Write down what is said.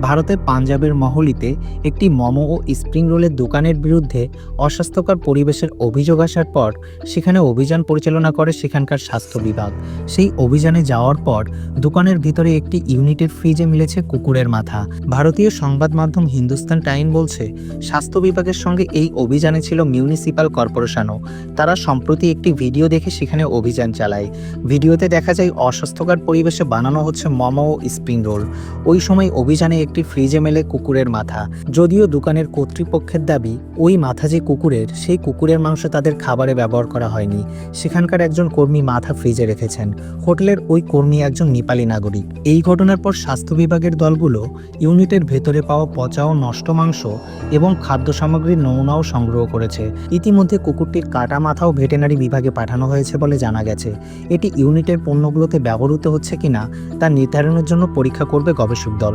ভারতের পাঞ্জাবের মহলিতে একটি মোমো ও স্প্রিং রোলের দোকানের বিরুদ্ধে অস্বাস্থ্যকর পরিবেশের অভিযোগ আসার পর সেখানে অভিযান পরিচালনা করে সেখানকার স্বাস্থ্য বিভাগ। সেই অভিযানে যাওয়ার পর দোকানের ভিতরে একটি ইউনিটের ফ্রিজে মিলেছে কুকুরের মাথা। ভারতীয় সংবাদ মাধ্যম হিন্দুস্তান টাইম বলছে, স্বাস্থ্য বিভাগের সঙ্গে এই অভিযানে ছিল মিউনিসিপাল কর্পোরেশনও। তারা সম্প্রতি একটি ভিডিও দেখে সেখানে অভিযান চালায়। ভিডিওতে দেখা যায় অস্বাস্থ্যকর পরিবেশে বানানো হচ্ছে মোমো ও স্প্রিং রোল। ওই সময় অভিযানে একটি ফ্রিজে মেলে কুকুরের মাথা। যদিও দোকানের কর্তৃপক্ষের দাবি, ওই মাথা যে কুকুরের, সেই কুকুরের মাংস তাদের খাবারে ব্যবহার করা হয়নি। সেখানকার একজন কর্মী মাথা ফ্রিজে রেখেছেন। হোটেলের ওই কর্মী একজন নেপালি নাগরিক। এই ঘটনার পর স্বাস্থ্য বিভাগের দলগুলো ইউনিটের ভেতরে পাওয়া পচা ও নষ্ট মাংস এবং খাদ্য সামগ্রীর নমুনাও সংগ্রহ করেছে। ইতিমধ্যে কুকুরটির কাটা মাথাও ভেটেরিনারি বিভাগে পাঠানো হয়েছে বলে জানা গেছে। এটি ইউনিটের পণ্যগুলোতে ব্যবহৃত হচ্ছে কিনা তা নির্ধারণের জন্য পরীক্ষা করবে গবেষক দল।